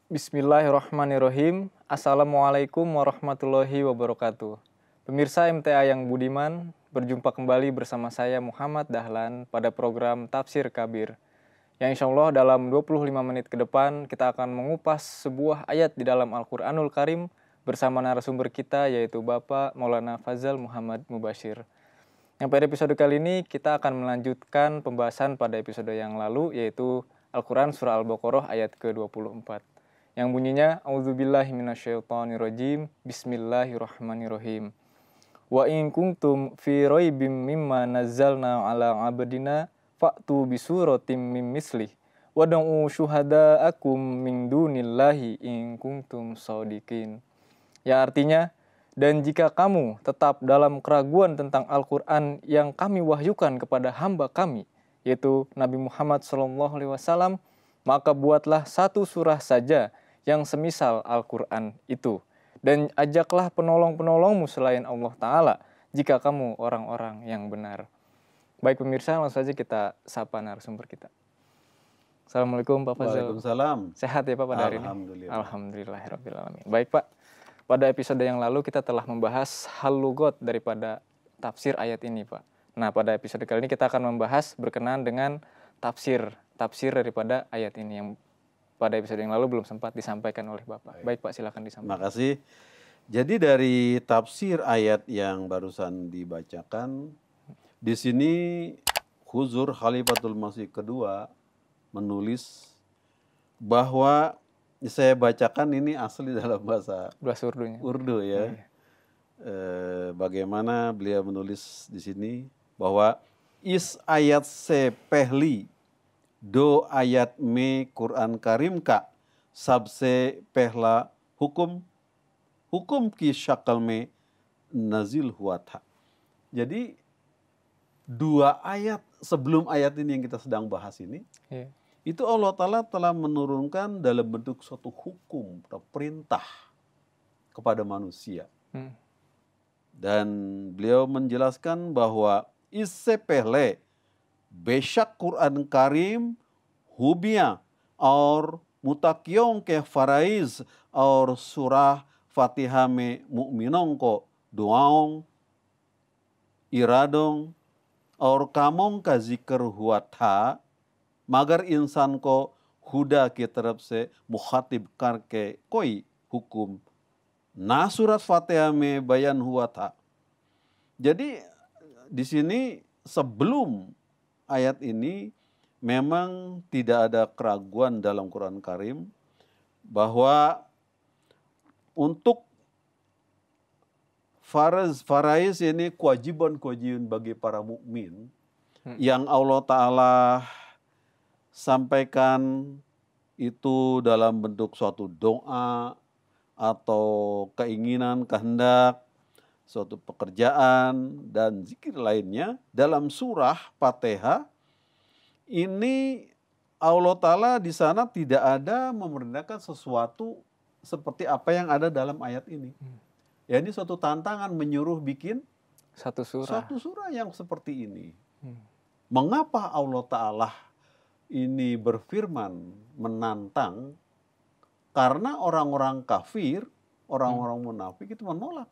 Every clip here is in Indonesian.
Bismillahirrahmanirrahim. Assalamualaikum warahmatullahi wabarakatuh. Pemirsa MTA yang budiman, berjumpa kembali bersama saya Muhammad Dahlan pada program Tafsir Kabir. Yang insya Allah dalam 25 menit ke depan kita akan mengupas sebuah ayat di dalam Al-Quranul Karim bersama narasumber kita yaitu Bapak Maulana Fazal Muhammad Mubashir. Yang pada episode kali ini kita akan melanjutkan pembahasan pada episode yang lalu yaitu Al-Quran Surah Al-Baqarah ayat ke-24. Yang bunyinya, A'udzubillahi minasyaitonirrajim, Bismillahirrahmanirrahim. Wa in kuntum fi raibim mimma nazzalna ala abdina fa'tu bisuratim mim mislih wad'u syuhada'akum min dunillahi in kuntum shadiqin. Ya artinya, dan jika kamu tetap dalam keraguan tentang Al-Quran yang kami wahyukan kepada hamba kami, yaitu Nabi Muhammad SAW, maka buatlah satu surah saja yang semisal Al-Quran itu. Dan ajaklah penolong-penolongmu selain Allah Ta'ala jika kamu orang-orang yang benar. Baik pemirsa, langsung saja kita sapa narasumber kita. Assalamualaikum Pak Fazal. Waalaikumsalam. Sehat ya Pak pada hari ini? Alhamdulillah. Alhamdulillahirrahmanirrahim. Baik Pak, pada episode yang lalu kita telah membahas halugot daripada tafsir ayat ini Pak. Nah pada episode kali ini kita akan membahas berkenaan dengan tafsir daripada ayat ini yang pada episode yang lalu belum sempat disampaikan oleh Bapak. Baik Pak, silakan disampaikan. Terima kasih. Jadi dari tafsir ayat yang barusan dibacakan, di sini Huzur Khalifatul Masih kedua menulis bahwa saya bacakan ini asli dalam bahasa Urdu ya. Bagaimana beliau menulis di sini bahwa is ayat se pehli do ayat me Quran Karim ka sabse pehla hukum ki syakal me nazil huata. Jadi dua ayat sebelum ayat ini yang kita sedang bahas ini, itu Allah Ta'ala telah menurunkan dalam bentuk suatu hukum atau perintah kepada manusia. Dan beliau menjelaskan bahwa isse pehle बेशक कुरान करीम हुबियाँ और मुताकियों के फ़राइज़ और सूरह फ़ातिहा में मुमिनों को दुआओं, इरादों और कामों का जिक्र हुआ था, मगर इंसान को खुदा की तरफ से मुखातिब करके कोई हुक्म ना सूरत फ़ातिहा में बयान हुआ था. Jadi di sini sebelum ayat ini memang tidak ada keraguan dalam Quran Karim bahwa untuk faraiz ini kewajiban bagi para mukmin yang Allah Ta'ala sampaikan itu dalam bentuk suatu doa atau keinginan, kehendak, suatu pekerjaan dan zikir lainnya dalam surah Fatihah ini Allah Ta'ala di sana tidak ada memerintahkan sesuatu seperti apa yang ada dalam ayat ini. Ya ini suatu tantangan menyuruh bikin satu surah yang seperti ini. Mengapa Allah Ta'ala ini berfirman menantang? Karena orang-orang kafir, orang-orang munafik itu menolak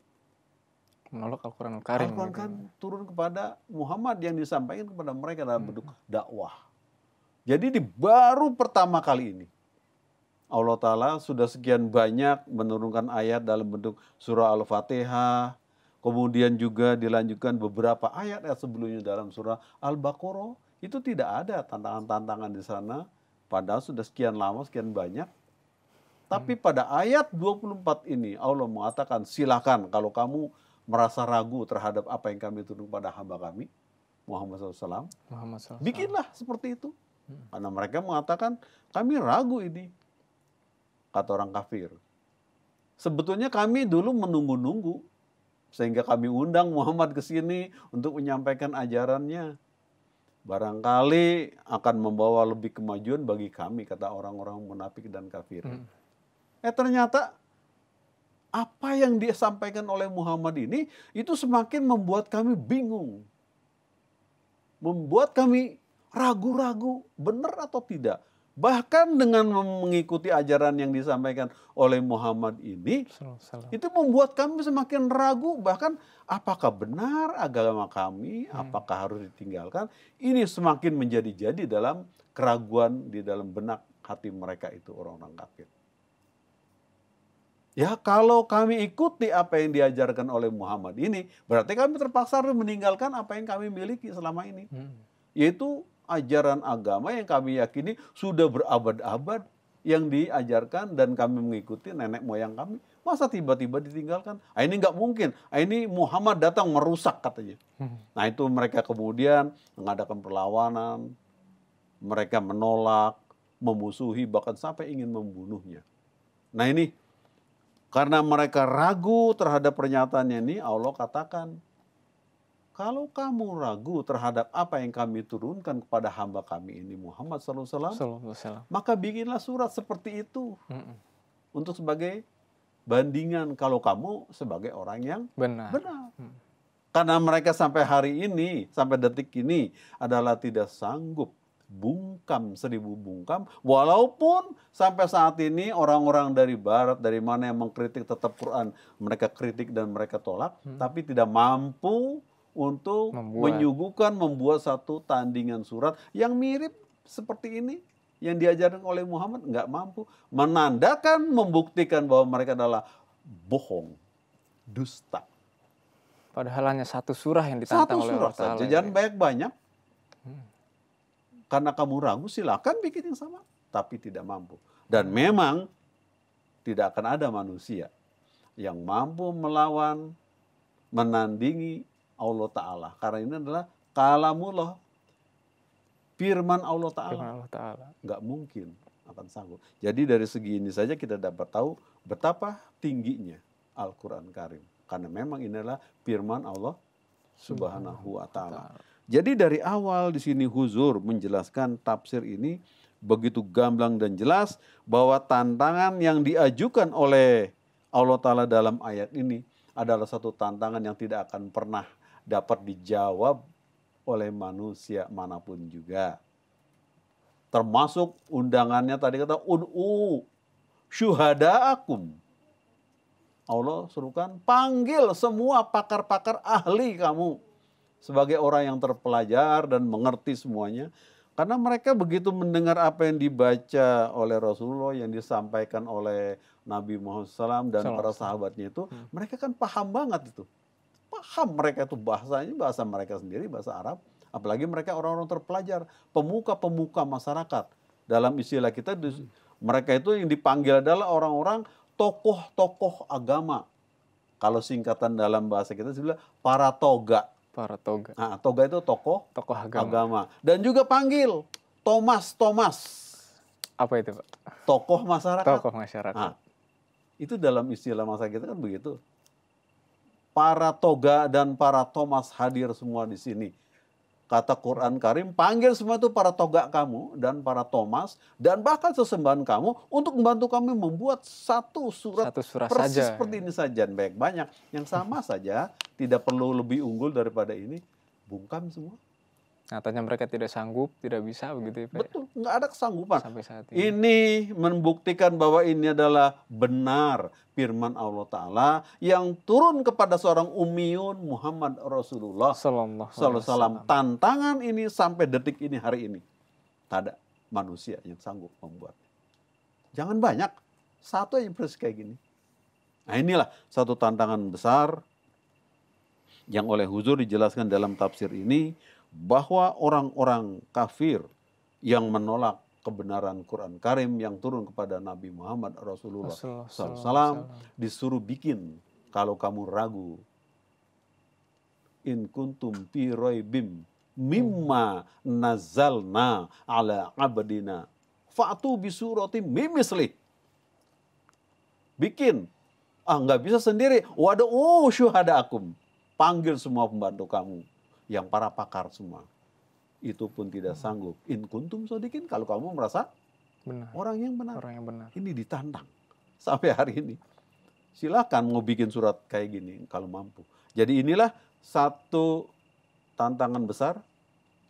Al-Quran Karim. Al-Quran kan turun kepada Muhammad yang disampaikan kepada mereka dalam bentuk dakwah. Jadi baru pertama kali ini Allah Ta'ala sudah sekian banyak menurunkan ayat dalam bentuk surah Al-Fatihah. Kemudian juga dilanjutkan beberapa ayat sebelumnya dalam surah Al-Baqarah. Itu tidak ada tantangan-tantangan di sana. Padahal sudah sekian lama, sekian banyak. Tapi pada ayat 24 ini Allah mengatakan silakan kalau kamu merasa ragu terhadap apa yang kami turun pada hamba kami, Muhammad SAW, bikinlah seperti itu. Karena mereka mengatakan, kami ragu ini, kata orang kafir. Sebetulnya kami dulu menunggu-nunggu, sehingga kami undang Muhammad ke sini untuk menyampaikan ajarannya. Barangkali akan membawa lebih kemajuan bagi kami, kata orang-orang munafik dan kafir. Ternyata apa yang disampaikan oleh Muhammad ini itu semakin membuat kami bingung. Membuat kami ragu-ragu benar atau tidak. Bahkan dengan mengikuti ajaran yang disampaikan oleh Muhammad ini, Salam. itu membuat kami semakin ragu, bahkan apakah benar agama kami, apakah harus ditinggalkan. Ini semakin menjadi-jadi dalam keraguan di dalam benak hati mereka itu, orang-orang kafir. Ya, kalau kami ikuti apa yang diajarkan oleh Muhammad ini, berarti kami terpaksa harus meninggalkan apa yang kami miliki selama ini. Yaitu ajaran agama yang kami yakini sudah berabad-abad yang diajarkan dan kami mengikuti nenek moyang kami. Masa tiba-tiba ditinggalkan? Ini nggak mungkin. Ini Muhammad datang merusak katanya. Nah, itu mereka kemudian mengadakan perlawanan, mereka menolak, memusuhi, bahkan sampai ingin membunuhnya. Nah, ini karena mereka ragu terhadap pernyataannya ini, Allah katakan, kalau kamu ragu terhadap apa yang kami turunkan kepada hamba kami ini Muhammad SAW, maka bikinlah surat seperti itu untuk sebagai bandingan kalau kamu sebagai orang yang benar. Karena mereka sampai hari ini, sampai detik ini adalah tidak sanggup bungkam 1000 bungkam, walaupun sampai saat ini orang-orang dari barat, dari mana yang mengkritik tetap Quran, mereka kritik dan mereka tolak, tapi tidak mampu untuk membuat satu tandingan surat yang mirip seperti ini yang diajarkan oleh Muhammad, nggak mampu menandakan, membuktikan bahwa mereka adalah bohong, dusta. Padahal hanya satu surah yang ditantang oleh Allah Ta'ala. Jangan banyak-banyak. Karena kamu ragu, silakan bikin yang sama, tapi tidak mampu. Dan memang tidak akan ada manusia yang mampu melawan, menandingi Allah Ta'ala. Karena ini adalah kalamullah, firman Allah Ta'ala. Nggak mungkin akan sanggup. Jadi dari segi ini saja kita dapat tahu betapa tingginya Al-Quran Karim. Karena memang ini adalah firman Allah Subhanahu wa Ta'ala. Jadi dari awal di sini Huzur menjelaskan tafsir ini begitu gamblang dan jelas bahwa tantangan yang diajukan oleh Allah Ta'ala dalam ayat ini adalah satu tantangan yang tidak akan pernah dapat dijawab oleh manusia manapun juga. Termasuk undangannya tadi kata ud'u syuhada'akum. Allah suruhkan panggil semua pakar-pakar ahli kamu sebagai orang yang terpelajar dan mengerti semuanya. Karena mereka begitu mendengar apa yang dibaca oleh Rasulullah, yang disampaikan oleh Nabi Muhammad SAW dan para sahabatnya itu, mereka kan paham banget itu. Paham mereka itu bahasanya, bahasa mereka sendiri, bahasa Arab. Apalagi mereka orang-orang terpelajar, pemuka-pemuka masyarakat. Dalam istilah kita, mereka itu yang dipanggil adalah orang-orang tokoh-tokoh agama. Kalau singkatan dalam bahasa kita sebelah para toga. Nah, toga itu tokoh agama. Dan juga panggil Thomas. Apa itu, Pak? Tokoh masyarakat. Nah, itu dalam istilah masa kita kan begitu. Para toga dan para Thomas hadir semua di sini. Kata Quran Karim, panggil semua itu para toga kamu dan para Thomas dan bahkan sesembahan kamu untuk membantu kami membuat satu surat persis saja. Seperti ini saja. Banyak yang sama saja, tidak perlu lebih unggul daripada ini. Bungkam semua. Nyatanya mereka tidak sanggup, tidak bisa begitu ya, Pak? Betul, nggak ada kesanggupan. Sampai saat ini. Ini membuktikan bahwa ini adalah benar firman Allah Ta'ala yang turun kepada seorang ummiyun Muhammad Rasulullah Sallallahu Alaihi Wasallam. Tantangan ini sampai detik ini, hari ini. Tak ada manusia yang sanggup membuat. Jangan banyak, satu aja persis kayak gini. Nah, inilah satu tantangan besar yang oleh Huzur dijelaskan dalam tafsir ini, bahwa orang-orang kafir yang menolak kebenaran Quran Karim yang turun kepada Nabi Muhammad Rasulullah SAW disuruh bikin, kalau kamu ragu, in kuntum fi raibim mimma nazalna ala abdina fa'tu bi suratim mimislih. Bikin. Nggak bisa sendiri. Wad'u syuhada'akum. Panggil semua pembantu kamu yang para pakar semua. Itu pun tidak sanggup. In kuntum shodiqin, kalau kamu merasa benar. Orang yang benar. Ini ditantang sampai hari ini. Silakan mau bikin surat kayak gini kalau mampu. Jadi inilah satu tantangan besar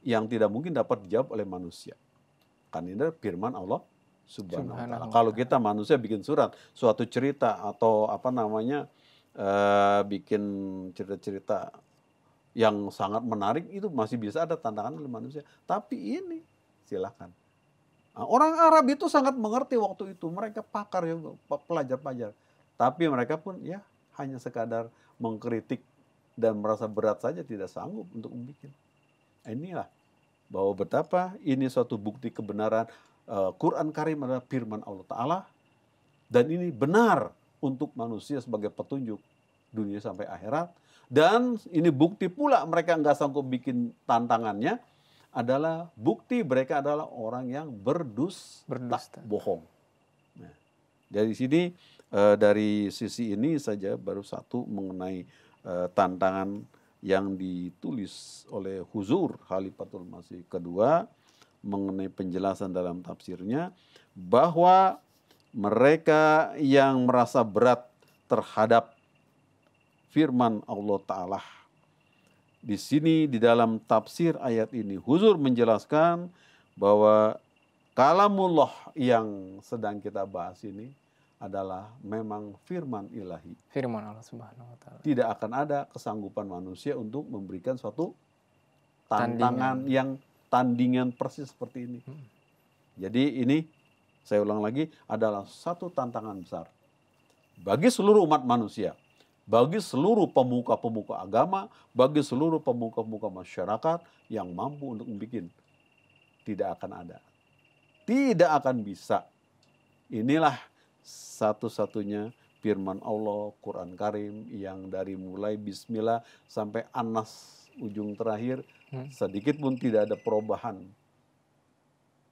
yang tidak mungkin dapat dijawab oleh manusia. Kan ini firman Allah Subhanahu wa Subhanahu Ta'ala. wa Kalau ta'ala. kita manusia bikin surat, suatu cerita atau apa namanya bikin cerita-cerita yang sangat menarik, itu masih bisa ada tantangan oleh manusia. Tapi ini silakan. Nah, orang Arab itu sangat mengerti waktu itu. Mereka pakar ya, pelajar-pelajar. Tapi mereka pun ya hanya sekadar mengkritik dan merasa berat saja, tidak sanggup untuk membuat. Inilah bahwa betapa ini suatu bukti kebenaran Quran Karim adalah firman Allah Ta'ala. Dan ini benar untuk manusia sebagai petunjuk dunia sampai akhirat. Dan ini bukti pula mereka nggak sanggup bikin tantangannya, adalah bukti mereka adalah orang yang berdusta, bohong. Nah, dari sini, dari sisi ini saja baru satu mengenai tantangan yang ditulis oleh Huzur Khalifatul Masih kedua, mengenai penjelasan dalam tafsirnya, bahwa mereka yang merasa berat terhadap firman Allah Ta'ala. Di sini di dalam tafsir ayat ini, Huzur menjelaskan bahwa kalamullah yang sedang kita bahas ini adalah memang firman ilahi. Firman Allah Subhanahu wa ta'ala. Tidak akan ada kesanggupan manusia untuk memberikan suatu tantangan yang tandingan persis seperti ini. Jadi ini, saya ulang lagi, adalah satu tantangan besar bagi seluruh umat manusia, bagi seluruh pemuka-pemuka agama, bagi seluruh pemuka-pemuka masyarakat yang mampu untuk membuat. Tidak akan ada. Tidak akan bisa. Inilah satu-satunya firman Allah, Quran Karim, yang dari mulai Bismillah sampai An-Nas ujung terakhir, sedikit pun tidak ada perubahan.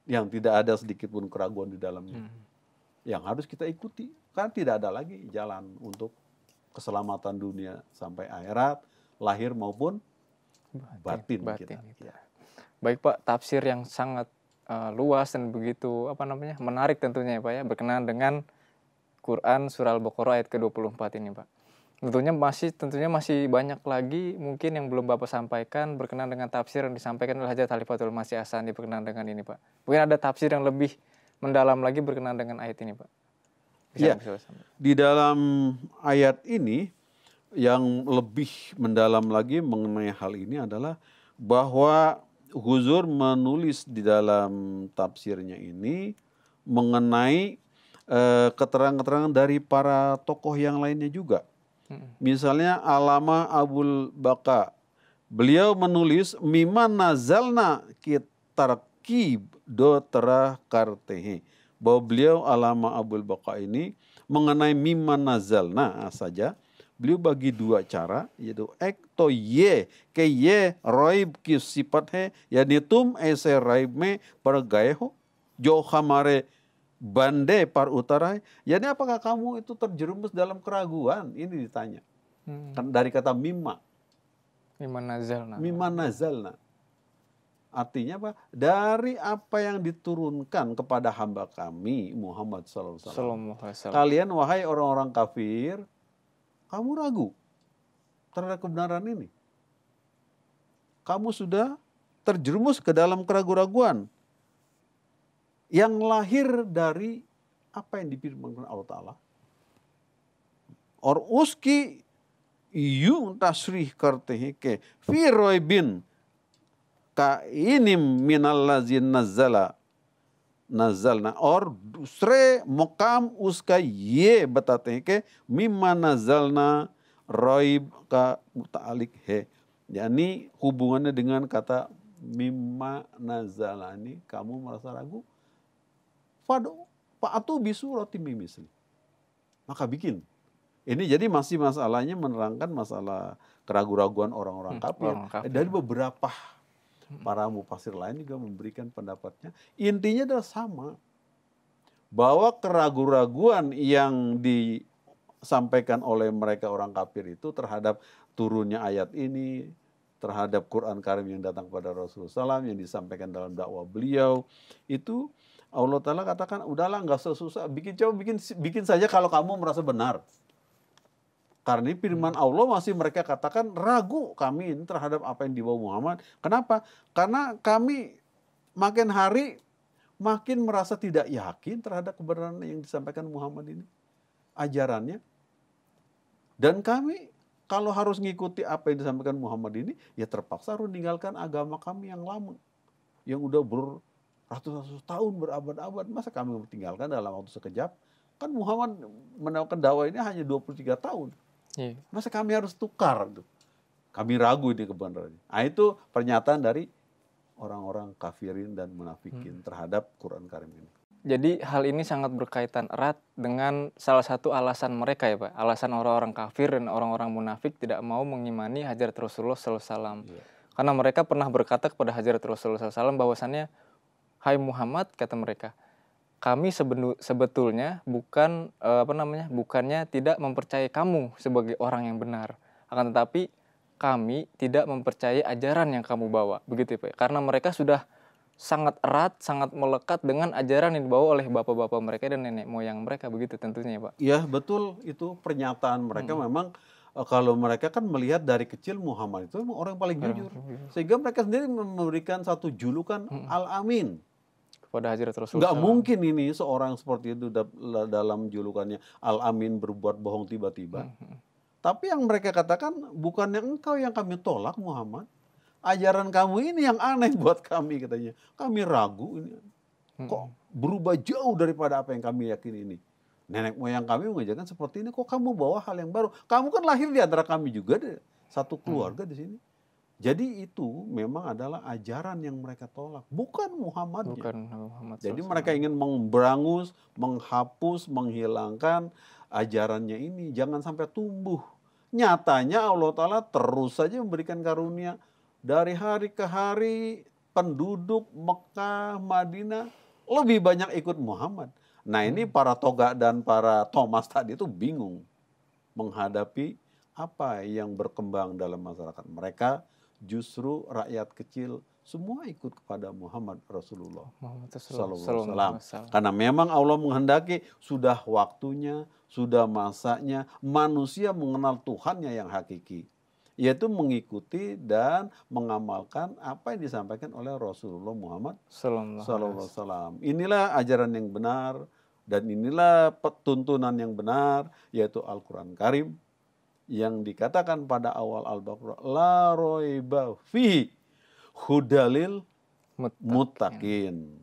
Yang tidak ada sedikit pun keraguan di dalamnya. Yang harus kita ikuti. Karena tidak ada lagi jalan untuk keselamatan dunia sampai akhirat, lahir maupun batin kita. Ya. Baik Pak, tafsir yang sangat luas dan begitu menarik tentunya ya Pak ya, berkenaan dengan Quran surah Al-Baqarah ayat ke-24 ini Pak. Tentunya masih banyak lagi mungkin yang belum Bapak sampaikan berkenaan dengan tafsir yang disampaikan oleh Hajat Khalifatul Masih Asani berkenaan dengan ini Pak. Mungkin ada tafsir yang lebih mendalam lagi berkenaan dengan ayat ini Pak. Di dalam ayat ini yang lebih mendalam lagi mengenai hal ini adalah bahwa Huzur menulis di dalam tafsirnya ini mengenai keterangan-keterangan dari para tokoh yang lainnya juga. Misalnya Alama Abul Baka, beliau menulis mimman nazalna kitarkib do terakartehe, bahwa beliau Alama Abul Baka ini mengenai mimman nazalna saja, beliau bagi dua cara, yaitu ek to ye ke ye roib ki sifat he yani tum ese raib me par gaeho jo hamare bande par utara, yani apakah kamu itu terjerumus dalam keraguan? Ini ditanya. Dari kata mimma. Mimma nazalna. Artinya apa? Dari apa yang diturunkan kepada hamba kami Muhammad SAW. Kalian wahai orang-orang kafir, kamu ragu terhadap kebenaran ini. Kamu sudah terjerumus ke dalam keraguan-raguan yang lahir dari apa yang difirmankan Allah Ta'ala. Or uski yung tasrih kartehi ke fi roibin ka inim minallazin nazalna or dusre mokam uska ye batate ke mimma nazalna roib ka muta'alik he. Yani hubungannya dengan kata mimma nazala ini, kamu merasa ragu? Fadu fa'atu bisurati mimisli. Maka bikin. Ini jadi masih masalahnya menerangkan masalah keraguan-raguan orang-orang kafir. Dari beberapa para mufasir lain juga memberikan pendapatnya. Intinya adalah sama. Bahwa keraguan-raguan yang disampaikan oleh mereka orang kafir itu terhadap turunnya ayat ini, terhadap Quran Karim yang datang kepada Rasulullah SAW, yang disampaikan dalam dakwah beliau, itu Allah Ta'ala katakan, udahlah nggak susah, bikin saja kalau kamu merasa benar. Karena ini firman Allah masih mereka katakan ragu kami ini terhadap apa yang dibawa Muhammad. Kenapa? Karena kami makin hari makin merasa tidak yakin terhadap kebenaran yang disampaikan Muhammad ini, ajarannya. Dan kami kalau harus mengikuti apa yang disampaikan Muhammad ini, ya terpaksa harus meninggalkan agama kami yang lama, yang udah beratus-ratus tahun, berabad-abad. Masa kami tinggalkan dalam waktu sekejap? Kan Muhammad menawarkan dakwah ini hanya 23 tahun. Iya. Masa kami harus tukar? Kami ragu ini kebenarannya. Nah, itu pernyataan dari orang-orang kafirin dan munafikin terhadap Quran Karim ini. Jadi hal ini sangat berkaitan erat dengan salah satu alasan mereka ya Pak. Alasan orang-orang kafir dan orang-orang munafik tidak mau mengimani Hajrat Rasulullah SAW. Iya. Karena mereka pernah berkata kepada Hajrat Rasulullah SAW bahwasannya, hai Muhammad, kata mereka, kami sebetulnya bukannya tidak mempercayai kamu sebagai orang yang benar. Akan tetapi kami tidak mempercayai ajaran yang kamu bawa. Begitu ya Pak. Karena mereka sudah sangat erat, sangat melekat dengan ajaran yang dibawa oleh bapak-bapak mereka dan nenek moyang mereka. Begitu tentunya ya Pak. Ya betul, itu pernyataan mereka memang kalau mereka kan melihat dari kecil Muhammad itu memang orang yang paling jujur. Sehingga mereka sendiri memberikan satu julukan Al-Amin. Kepada Hajrat Rasulullah. Nggak mungkin ini seorang seperti itu dalam julukannya Al-Amin berbuat bohong tiba-tiba. Tapi yang mereka katakan, bukannya engkau yang kami tolak Muhammad. Ajaran kamu ini yang aneh buat kami katanya. Kami ragu ini. Kok berubah jauh daripada apa yang kami yakini ini. Nenek moyang kami mengajarkan seperti ini. Kok kamu bawa hal yang baru? Kamu kan lahir di antara kami juga. Satu keluarga di sini. Jadi itu memang adalah ajaran yang mereka tolak. Bukan Muhammadnya. Bukan Muhammad. Jadi mereka ingin memberangus, menghapus, menghilangkan ajarannya ini. Jangan sampai tumbuh. Nyatanya Allah Ta'ala terus saja memberikan karunia. Dari hari ke hari penduduk Mekah, Madinah lebih banyak ikut Muhammad. Nah ini para Toga dan para Thomas tadi itu bingung menghadapi apa yang berkembang dalam masyarakat. Mereka justru rakyat kecil semua ikut kepada Muhammad Rasulullah Sallallahu Alaihi Wasallam. Karena memang Allah menghendaki sudah waktunya, sudah masanya manusia mengenal Tuhannya yang hakiki. Yaitu mengikuti dan mengamalkan apa yang disampaikan oleh Rasulullah Muhammad Sallallahu Alaihi Wasallam. Inilah ajaran yang benar dan inilah tuntunan yang benar, yaitu Al-Quran Karim yang dikatakan pada awal Al-Baqarah, la roiba fihi hudalil muttaqin.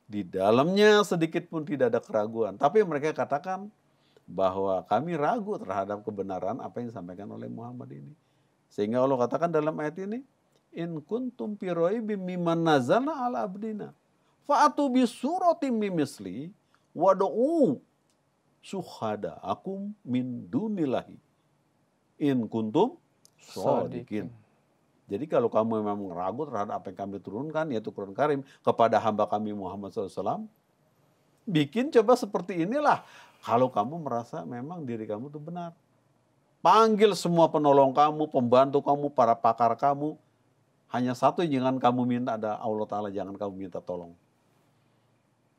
Di dalamnya sedikit pun tidak ada keraguan. Tapi mereka katakan bahwa kami ragu terhadap kebenaran apa yang disampaikan oleh Muhammad ini. Sehingga Allah katakan dalam ayat ini, in kuntum fi raibim mimman nazalna ala abdina fa'atu bi suratim mimisli wad'u syuhadaakum min dunillahi in kuntum shadiqin. Jadi kalau kamu memang ragu terhadap apa yang kami turunkan, yaitu Quran Karim, kepada hamba kami Muhammad SAW, bikin coba seperti inilah. Kalau kamu merasa memang diri kamu itu benar. Panggil semua penolong kamu, pembantu kamu, para pakar kamu. Hanya satu yang jangan kamu minta ada Allah Ta'ala, jangan kamu minta tolong.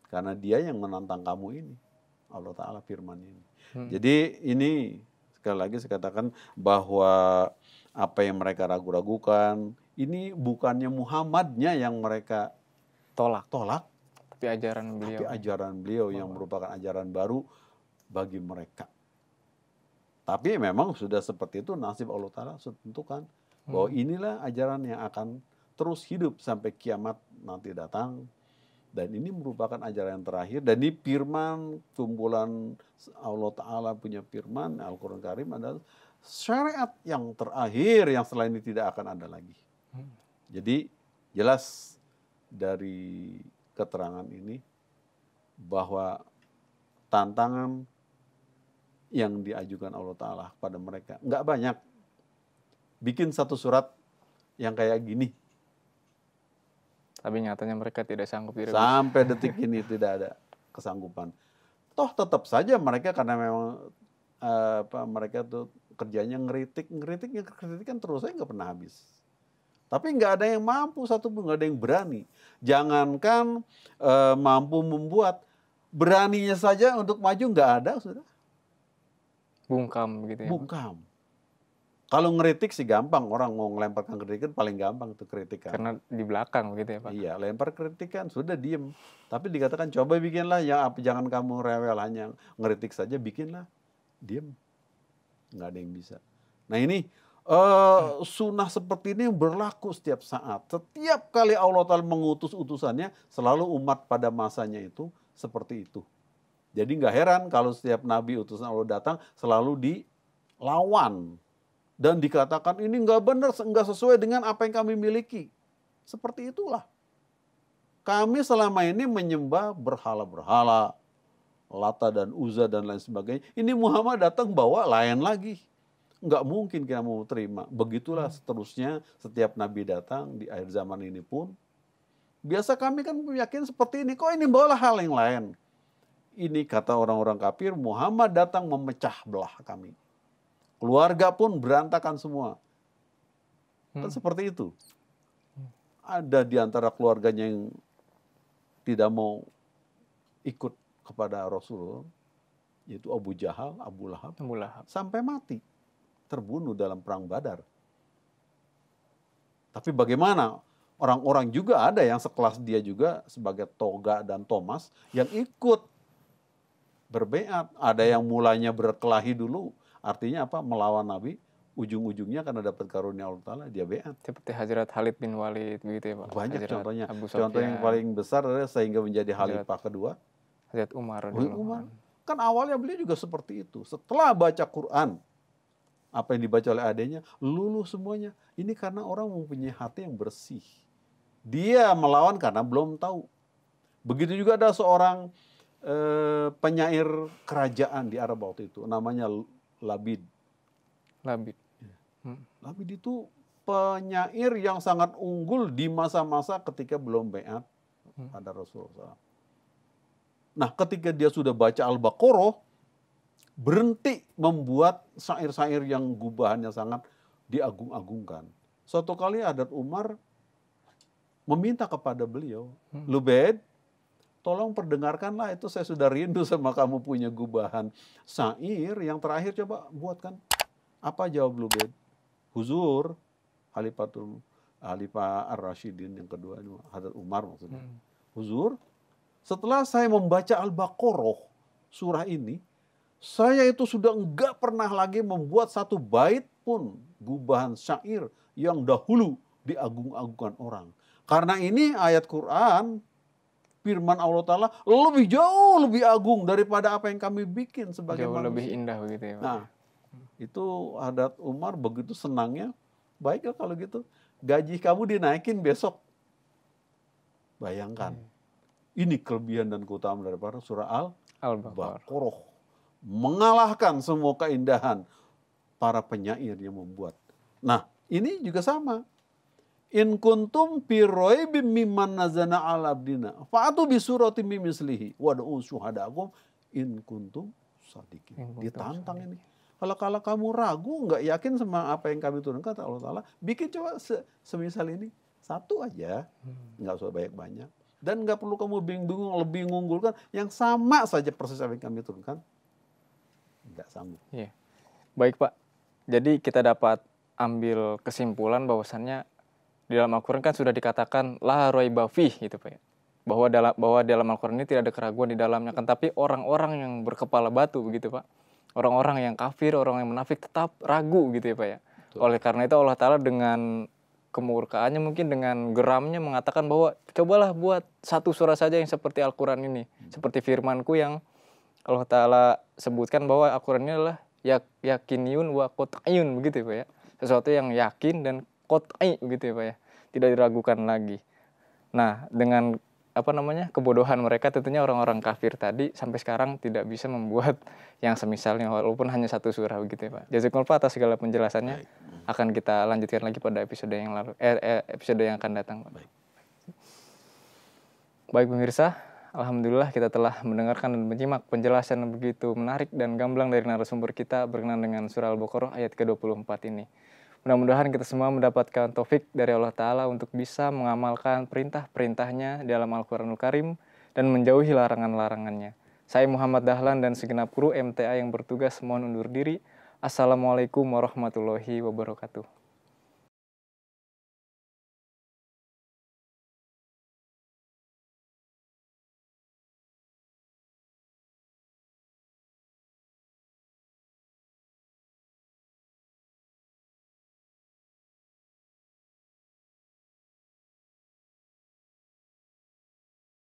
Karena dia yang menantang kamu ini. Allah Ta'ala firman ini. Jadi ini sekali lagi saya katakan bahwa apa yang mereka ragu-ragukan, ini bukannya Muhammadnya yang mereka tolak. Tapi ajaran beliau. Tapi ajaran beliau yang merupakan ajaran baru bagi mereka. Tapi memang sudah seperti itu nasib Allah Ta'ala sudah tentukan. Bahwa inilah ajaran yang akan terus hidup sampai kiamat nanti datang. Dan ini merupakan ajaran yang terakhir. Dan ini firman, kumpulan Allah Ta'ala punya firman, Al-Quran Karim adalah syariat yang terakhir yang selain ini tidak akan ada lagi. Jadi jelas dari keterangan ini bahwa tantangan yang diajukan Allah Ta'ala kepada mereka nggak banyak. Bikin satu surat yang kayak gini. Tapi nyatanya mereka tidak sanggup. Sampai detik ini tidak ada kesanggupan. Toh tetap saja mereka karena memang mereka tuh kerjanya ngeritik kan terus aja nggak pernah habis. Tapi nggak ada yang mampu satupun, nggak ada yang berani. Jangankan mampu membuat, beraninya saja untuk maju nggak ada sudah. Bungkam begitu ya. Bungkam. Kalau ngeritik sih gampang, orang mau ngelemparkan kritikan paling gampang itu kritikan. Karena di belakang begitu ya Pak. Iya, lempar kritikan sudah diem. Tapi dikatakan coba bikinlah yang apa, jangan kamu rewel hanya ngeritik saja, bikinlah, diem, nggak ada yang bisa. Nah ini sunnah seperti ini berlaku setiap saat. Setiap kali Allah Ta'ala mengutus utusannya, selalu umat pada masanya itu seperti itu. Jadi nggak heran kalau setiap nabi utusan Allah datang selalu dilawan. Dan dikatakan ini nggak benar, nggak sesuai dengan apa yang kami miliki. Seperti itulah. Kami selama ini menyembah berhala-berhala, Lata dan Uzza dan lain sebagainya. Ini Muhammad datang bawa lain lagi. Nggak mungkin kita mau terima. Begitulah seterusnya setiap nabi datang di akhir zaman ini pun. Biasa kami kan yakin seperti ini. Kok ini bawalah hal yang lain. Ini kata orang-orang kafir, Muhammad datang memecah belah kami. Keluarga pun berantakan semua. Kan seperti itu. Ada di antara keluarganya yang tidak mau ikut kepada Rasulullah, yaitu Abu Jahal, Abu Lahab, sampai mati. Terbunuh dalam perang Badar. Tapi bagaimana? Orang-orang juga ada yang sekelas dia juga sebagai Toga dan Thomas yang ikut berbaiat. Ada yang mulanya berkelahi dulu. Artinya apa? Melawan Nabi. Ujung-ujungnya karena dapat karunia Allah Ta'ala, dia baiat. Seperti Hazrat Khalid bin Walid begitu ya Pak. Banyak Hazrat contohnya. Abu Contoh yang Sufyan, paling besar adalah sehingga menjadi khalifah kedua. Hazrat Umar. Umar. Kan awalnya beliau juga seperti itu. Setelah baca Quran, apa yang dibaca oleh adanya, luluh semuanya. Ini karena orang mempunyai hati yang bersih. Dia melawan karena belum tahu. Begitu juga ada seorang penyair kerajaan di Arab waktu itu, namanya Labid. Labid itu penyair yang sangat unggul di masa-masa ketika belum baiat pada Rasulullah SAW. Nah, ketika dia sudah baca Al-Baqarah, berhenti membuat syair-syair yang gubahannya sangat diagung-agungkan. Suatu kali Hadrat Umar meminta kepada beliau, Lubaid, tolong perdengarkanlah itu, saya sudah rindu sama kamu punya gubahan syair yang terakhir, coba buatkan. Apa jawab Lubaid? Huzur, Khalifah Ar-Rasyidin yang kedua, Hadrat Umar maksudnya. Huzur, setelah saya membaca Al-Baqarah, surah ini, saya itu sudah enggak pernah lagi membuat satu bait pun gubahan syair yang dahulu diagung-agungkan orang. Karena ini ayat Quran, firman Allah Ta'ala lebih jauh lebih agung daripada apa yang kami bikin sebagai jauh manusia. Lebih indah begitu ya Pak. Nah, itu Hadrat Umar begitu senangnya, baiklah kalau gitu, gaji kamu dinaikin besok. Bayangkan, ini kelebihan dan keutamaan daripada surah Al-Baqarah. Mengalahkan semua keindahan para penyair yang membuat. Nah, ini juga sama. In kuntum fi raibim mimman nazana ala abdina fa'atu bi suratin min mislihi wad'u syuhada'akum in kuntum shadiqin. Ditantang ini. Kalau kamu ragu, nggak yakin sama apa yang kami turunkan, kata Allah Ta'ala, bikin coba semisal ini. Satu aja, nggak usah banyak-banyak. Dan nggak perlu kamu bingung lebih mengunggulkan yang sama saja persis apa yang kami turunkan. Nggak sanggup. Iya. Baik Pak, jadi kita dapat ambil kesimpulan bahwasannya di dalam Al-Quran kan sudah dikatakan la raiba fih gitu Pak ya. Bahwa dalam Al-Quran ini tidak ada keraguan di dalamnya, kan tapi orang-orang yang berkepala batu begitu Pak. Orang-orang yang kafir, orang yang munafik tetap ragu gitu ya Pak ya. Betul. Oleh karena itu Allah Ta'ala dengan kemurkaannya, mungkin dengan geramnya mengatakan bahwa cobalah buat satu surah saja yang seperti Al-Quran ini. Seperti firmanku yang Allah Ta'ala sebutkan bahwa Al-Quran ini adalah yakiniyun wa qot'iyun begitu ya Pak ya. Sesuatu yang yakin dan qot'i begitu ya Pak ya. Tidak diragukan lagi. Nah, dengan kebodohan mereka, tentunya orang-orang kafir tadi sampai sekarang tidak bisa membuat yang semisalnya walaupun hanya satu surah begitu ya Pak. Jazakumullah Pak atas segala penjelasannya. Baik. Akan kita lanjutkan lagi pada episode yang lalu episode yang akan datang Pak. Baik pemirsa, alhamdulillah kita telah mendengarkan dan menyimak penjelasan yang begitu menarik dan gamblang dari narasumber kita berkenaan dengan surah Al-Baqarah ayat ke-24 ini. Mudah-mudahan kita semua mendapatkan taufik dari Allah Ta'ala untuk bisa mengamalkan perintah-perintahnya dalam Al-Quranul Karim dan menjauhi larangan-larangannya. Saya Muhammad Dahlan dan segenap kru MTA yang bertugas mohon undur diri. Assalamualaikum warahmatullahi wabarakatuh.